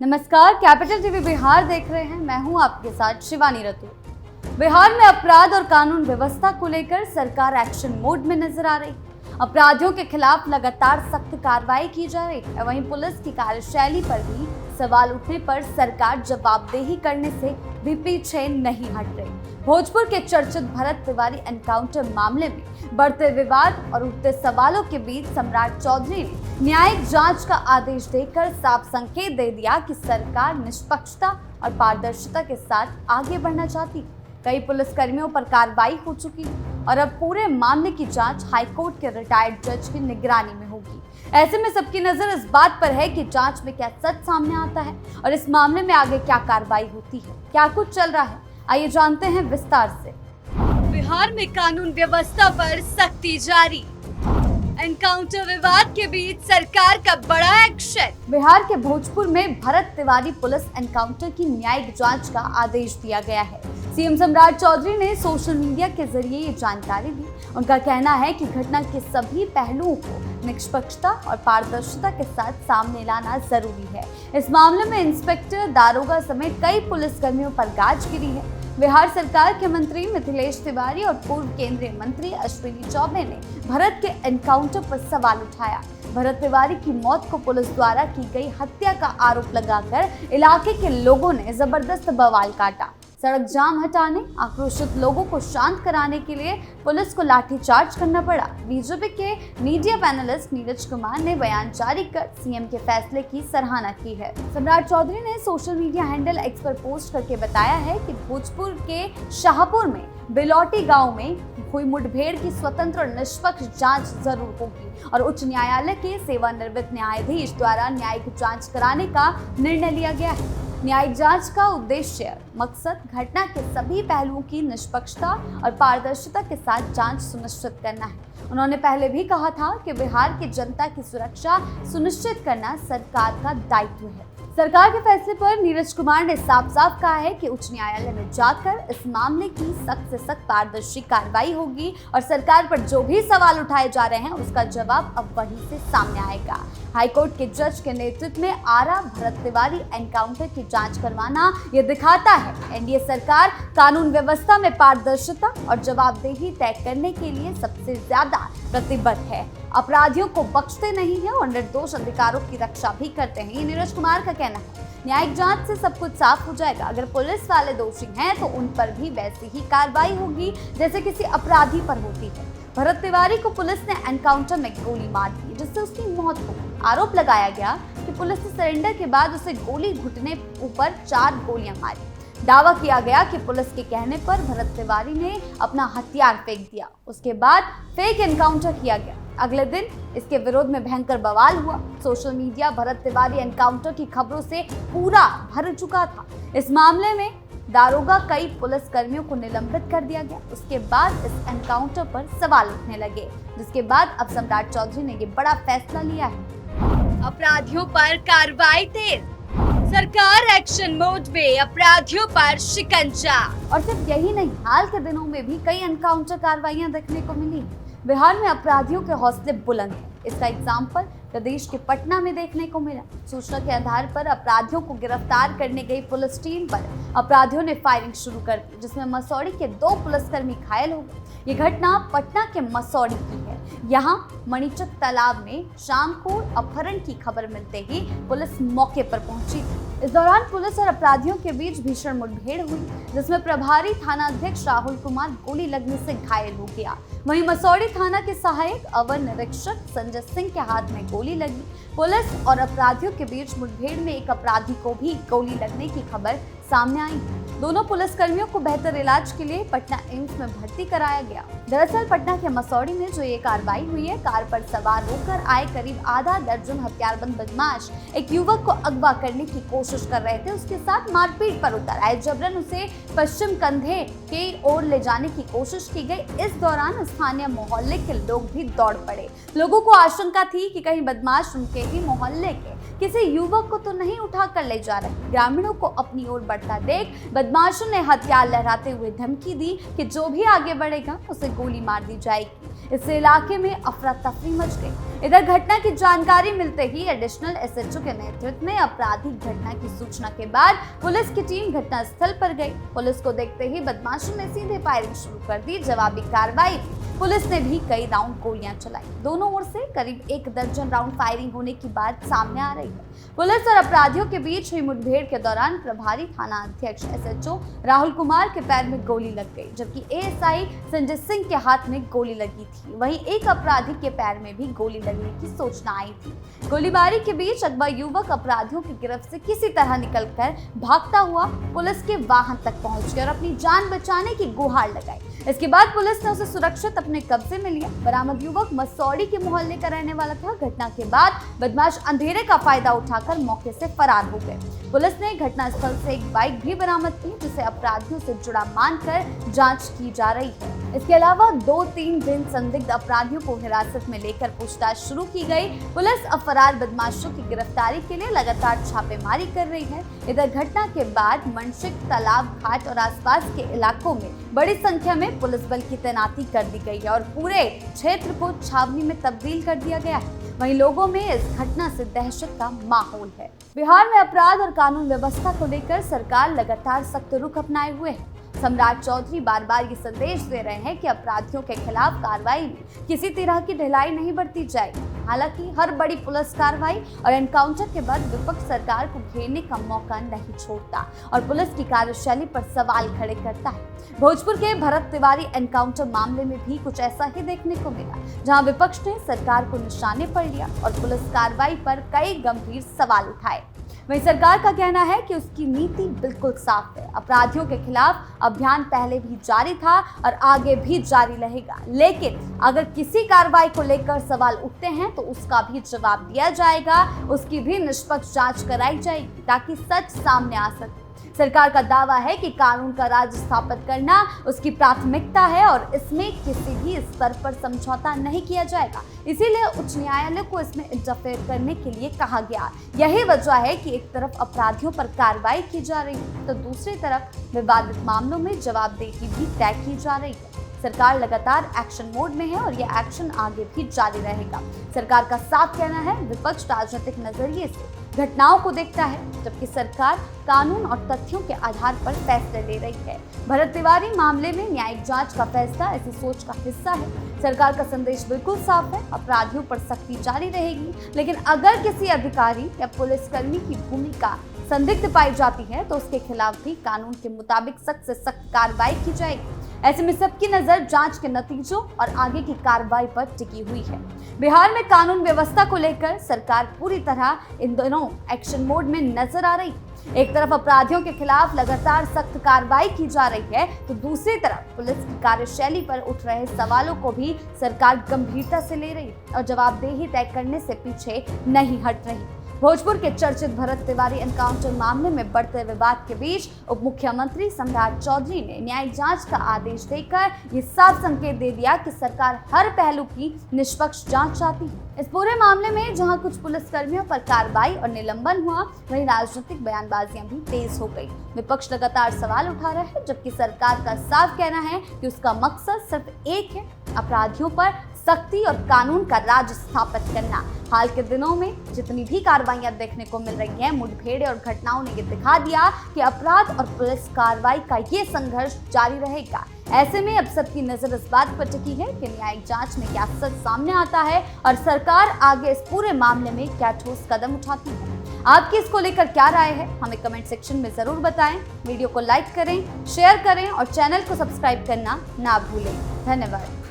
नमस्कार, capital TV Bihar देख रहे हैं। मैं हूं आपके साथ शिवानी रतू। बिहार में अपराध और कानून व्यवस्था को लेकर सरकार एक्शन मोड में नजर आ रही। अपराधियों के खिलाफ लगातार सख्त कार्रवाई की जा रही है। वहीं पुलिस की कार्यशैली पर भी सवाल उठने पर सरकार जवाबदेही करने से भी पीछे नहीं हट रही। भोजपुर के चर्चित भरत तिवारी एनकाउंटर मामले में बढ़ते विवाद और उठते सवालों के बीच सम्राट चौधरी ने न्यायिक जांच का आदेश देकर साफ संकेत दे दिया कि सरकार निष्पक्षता और पारदर्शिता के साथ आगे बढ़ना चाहती है। कई पुलिसकर्मियों पर कार्रवाई हो चुकी है और अब पूरे मामले की जांच हाईकोर्ट के रिटायर्ड जज की निगरानी में होगी। ऐसे में सबकी नजर इस बात पर है कि जांच में क्या सच सामने आता है और इस मामले में आगे क्या कार्रवाई होती है, क्या कुछ चल रहा है। आइए जानते हैं विस्तार से। बिहार में कानून व्यवस्था पर सख्ती जारी। एनकाउंटर विवाद के बीच सरकार का बड़ा एक्शन। बिहार के भोजपुर में भरत तिवारी पुलिस एनकाउंटर की न्यायिक जांच का आदेश दिया गया है। सीएम सम्राट चौधरी ने सोशल मीडिया के जरिए ये जानकारी दी। उनका कहना है कि घटना के सभी पहलुओं को निष्पक्षता और पारदर्शिता के साथ सामने लाना जरूरी है। इस मामले में इंस्पेक्टर, दारोगा समेत कई पुलिसकर्मियों पर गाज गिरी है। बिहार सरकार के मंत्री मिथिलेश तिवारी और पूर्व केंद्रीय मंत्री अश्विनी चौबे ने भरत के एनकाउंटर पर सवाल उठाया। भरत तिवारी की मौत को पुलिस द्वारा की गई हत्या का आरोप लगाकर इलाके के लोगों ने जबरदस्त बवाल काटा। सड़क जाम हटाने, आक्रोशित लोगों को शांत कराने के लिए पुलिस को लाठीचार्ज करना पड़ा। बीजेपी के मीडिया पैनलिस्ट नीरज कुमार ने बयान जारी कर सीएम के फैसले की सराहना की है। सम्राट चौधरी ने सोशल मीडिया हैंडल एक्स पर पोस्ट करके बताया है कि भोजपुर के शाहपुर में बिलौटी गांव में हुई मुठभेड़ की स्वतंत्र और निष्पक्ष जांच जरूर होगी और उच्च न्यायालय के सेवानिवृत्त न्यायाधीश द्वारा न्यायिक जांच कराने का निर्णय लिया गया है। न्यायिक जांच का उद्देश्य मकसद घटना के सभी पहलुओं की निष्पक्षता और पारदर्शिता के साथ जांच सुनिश्चित करना है। उन्होंने पहले भी कहा था कि बिहार की जनता की सुरक्षा सुनिश्चित करना सरकार का दायित्व है। सरकार के फैसले पर नीरज कुमार ने साफ साफ कहा है कि उच्च न्यायालय में जाकर इस मामले की सख्त से सख्त पारदर्शी कार्रवाई होगी और सरकार पर जो भी सवाल उठाए जा रहे हैं उसका जवाब अब वहीं से सामने आएगा। हाईकोर्ट के जज के नेतृत्व में आरा भरत तिवारी एनकाउंटर की जांच करवाना ये दिखाता है एनडीए सरकार कानून व्यवस्था में पारदर्शिता और जवाबदेही तय करने के लिए सबसे ज्यादा प्रतिबद्ध है। अपराधियों को बख्शते नहीं है और निर्दोष अधिकारों की रक्षा भी करते हैं। ये नीरज कुमार का कहना है। न्यायिक जांच से सब कुछ साफ हो जाएगा। अगर पुलिस वाले दोषी हैं तो उन पर भी वैसी ही कार्रवाई होगी जैसे किसी अपराधी पर होती है। भरत तिवारी को पुलिस ने एनकाउंटर में गोली मार दी जिससे उसकी मौत हो गई। आरोप लगाया गया कि पुलिस ने सरेंडर के बाद उसे गोली घुटने ऊपर 4 गोलियां मारी। दावा किया गया कि पुलिस के कहने पर भरत तिवारी ने अपना हथियार फेंक दिया। उसके बाद फेक एनकाउंटर किया गया। अगले दिन इसके विरोध में भयंकर बवाल हुआ। Social media Bharat Tiwari encounter की खबरों से पूरा भर चुका था। इस मामले में दारोगा कई पुलिस कर्मियों को निलंबित कर दिया गया। उसके बाद इस एनकाउंटर पर सवाल उठने लगे, जिसके बाद अब सम्राट चौधरी ने ये बड़ा फैसला लिया है। अपराधियों पर कार्रवाई तेज। सरकार एक्शन मोड में, अपराधियों पर शिकंजा। और सिर्फ यही नहीं, हाल के दिनों में भी कई एनकाउंटर कार्रवाइयां देखने को मिली। बिहार में अपराधियों के हौसले बुलंद हैं। इसका एग्जाम्पल प्रदेश के पटना में देखने को मिला। सूचना के आधार पर अपराधियों को गिरफ्तार करने गई पुलिस टीम पर अपराधियों ने फायरिंग शुरू कर दी, जिसमें मसौड़ी के 2 पुलिसकर्मी घायल हो गए। ये घटना पटना के मसौड़ी की है। यहाँ मणिचक तालाब में शाम को अपहरण की खबर मिलते ही पुलिस मौके पर पहुंची। इस दौरान पुलिस और अपराधियों के बीच भीषण मुठभेड़ हुई, जिसमें प्रभारी थाना अध्यक्ष राहुल कुमार गोली लगने से घायल हो गया। वहीं मसौड़ी थाना के सहायक अवर निरीक्षक संजय सिंह के हाथ में गोली लगी। पुलिस और अपराधियों के बीच मुठभेड़ में एक अपराधी को भी गोली लगने की खबर सामने आई। दोनों पुलिसकर्मियों को बेहतर इलाज के लिए पटना एम्स में भर्ती कराया गया। दरअसल पटना के मसौड़ी में जो ये कार्रवाई हुई है, कार पर सवार होकर आए करीब आधा दर्जन हथियारबंद बदमाश एक युवक को अगवा करने की कोशिश कर रहे थे। उसके साथ मारपीट पर उतर आए। जबरन उसे पश्चिम कंधे की ओर ले जाने की कोशिश की गई। इस दौरान स्थानीय मोहल्ले के लोग भी दौड़ पड़े। लोगों को आशंका थी कि कहीं बदमाश उनके ही मोहल्ले के किसी युवक को तो नहीं उठा कर ले जा रहे। ग्रामीणों को अपनी ओर बढ़ता देख बदमाशों ने हथियार लहराते हुए धमकी दी कि जो भी आगे बढ़ेगा उसे गोली मार दी जाएगी। इससे इलाके में अफरा तफरी मच गई। इधर घटना की जानकारी मिलते ही एडिशनल एसएचओ के नेतृत्व में आपराधिक घटना की सूचना के बाद पुलिस की टीम घटनास्थल पर गई। पुलिस को देखते ही बदमाशों ने सीधे फायरिंग शुरू कर दी। जवाबी कार्रवाई पुलिस ने भी कई राउंड गोलियां चलाई। दोनों ओर से करीब 1 दर्जन राउंड फायरिंग होने की बात सामने आ रही है। पुलिस और अपराधियों के बीच हुई मुठभेड़ के दौरान प्रभारी थाना अध्यक्ष एसएचओ राहुल कुमार के पैर में गोली लग गई, जबकि एएसआई संजय सिंह के हाथ में गोली लगी थी। वहीं एक अपराधी के पैर में भी गोली लगने की सूचना आई थी। गोलीबारी के बीच अगवा युवक अपराधियों की गिरफ्त से किसी तरह निकलकर भागता हुआ पुलिस के वाहन तक पहुंच गया और अपनी जान बचाने की गुहार लगाई। इसके बाद पुलिस ने उसे सुरक्षित अपने कब्जे में लिया। बरामद युवक मसौड़ी के मोहल्ले का रहने वाला था। घटना के बाद बदमाश अंधेरे का फायदा उठाकर मौके से फरार हो गए। पुलिस ने घटनास्थल से एक बाइक भी बरामद की, जिसे अपराधियों से जुड़ा मानकर जांच की जा रही है। इसके अलावा 2-3 दिन संदिग्ध अपराधियों को हिरासत में लेकर पूछताछ शुरू की गई। पुलिस अब फरार बदमाशों की गिरफ्तारी के लिए लगातार छापेमारी कर रही है। इधर घटना के बाद मनशिक, तालाब घाट और आसपास के इलाकों में बड़ी संख्या में पुलिस बल की तैनाती कर दी गई है और पूरे क्षेत्र को छावनी में तब्दील कर दिया गया है। वहीं लोगों में इस घटना से दहशत का माहौल है। बिहार में अपराध और कानून व्यवस्था को लेकर सरकार लगातार सख्त रुख अपनाए हुए है। सम्राट चौधरी बार बार ये संदेश दे रहे हैं कि अपराधियों के खिलाफ कार्रवाई में किसी तरह की ढिलाई नहीं बरती जाएगी। हालांकि हर बड़ी पुलिस कार्रवाई और एनकाउंटर के बाद विपक्ष सरकार को घेरने का मौका नहीं छोड़ता और पुलिस की कार्यशैली पर सवाल खड़े करता है। भोजपुर के भरत तिवारी एनकाउंटर मामले में भी कुछ ऐसा ही देखने को मिला, जहां विपक्ष ने सरकार को निशाने पर लिया और पुलिस कार्रवाई पर कई गंभीर सवाल उठाए। वहीं सरकार का कहना है कि उसकी नीति बिल्कुल साफ है। अपराधियों के खिलाफ अभियान पहले भी जारी था और आगे भी जारी रहेगा, लेकिन अगर किसी कार्रवाई को लेकर सवाल उठते हैं तो उसका भी जवाब दिया जाएगा, उसकी भी निष्पक्ष जांच कराई जाएगी ताकि सच सामने आ सके। सरकार का दावा है कि कानून का राज स्थापित करना उसकी प्राथमिकता है और इसमें किसी भी स्तर पर समझौता नहीं किया जाएगा। इसीलिए उच्च न्यायालय को इसमें इंटरफेयर करने के लिए कहा गया। यही वजह है कि एक तरफ अपराधियों पर कार्रवाई की जा रही है तो दूसरी तरफ विवादित मामलों में जवाबदेही भी तय की जा रही है। सरकार लगातार एक्शन मोड में है और यह एक्शन आगे भी जारी रहेगा। सरकार का साफ कहना है, विपक्ष राजनीतिक नजरिए से घटनाओं को देखता है, जबकि सरकार कानून और तथ्यों के आधार पर फैसले ले रही है। भरत तिवारी मामले में न्यायिक जांच का फैसला ऐसी सोच का हिस्सा है। सरकार का संदेश बिल्कुल साफ है, अपराधियों पर सख्ती जारी रहेगी, लेकिन अगर किसी अधिकारी या पुलिसकर्मी की भूमिका संदिग्ध पाई जाती है तो उसके खिलाफ भी कानून के मुताबिक सख्त से सख्त कार्रवाई की जाएगी। ऐसे में सबकी नजर जांच के नतीजों और आगे की कार्रवाई पर टिकी हुई है। बिहार में कानून व्यवस्था को लेकर सरकार पूरी तरह इन दोनों एक्शन मोड में नजर आ रही है। एक तरफ अपराधियों के खिलाफ लगातार सख्त कार्रवाई की जा रही है तो दूसरी तरफ पुलिस की कार्यशैली पर उठ रहे सवालों को भी सरकार गंभीरता से ले रही है और जवाबदेही तय करने से पीछे नहीं हट रही। भोजपुर के चर्चित भरत तिवारी एनकाउंटर मामले में बढ़ते विवाद के बीच उप मुख्यमंत्री सम्राट चौधरी ने न्यायिक जांच का आदेश देकर ये साफ संकेत दे दिया कि सरकार हर पहलू की निष्पक्ष जांच चाहती है। इस पूरे मामले में जहां कुछ पुलिसकर्मियों पर कार्रवाई और निलंबन हुआ, वहीं राजनीतिक बयानबाजियां भी तेज हो गई। विपक्ष लगातार सवाल उठा रहा है, जबकि सरकार का साफ कहना है कि उसका मकसद सिर्फ एक है, अपराधियों पर सख्ती और कानून का राज स्थापित करना। हाल के दिनों में जितनी भी कार्रवाइयां देखने को मिल रही हैं, मुठभेड़ और घटनाओं ने ये दिखा दिया कि अपराध और पुलिस कार्रवाई का ये संघर्ष जारी रहेगा। ऐसे में अब सबकी नजर इस बात पर टिकी है कि न्यायिक जांच में क्या सच सामने आता है और सरकार आगे इस पूरे मामले में क्या ठोस कदम उठाती है। आपकी इसको लेकर क्या राय है, हमें कमेंट सेक्शन में जरूर बताएं। वीडियो को लाइक करें, शेयर करें और चैनल को सब्सक्राइब करना ना भूलें। धन्यवाद।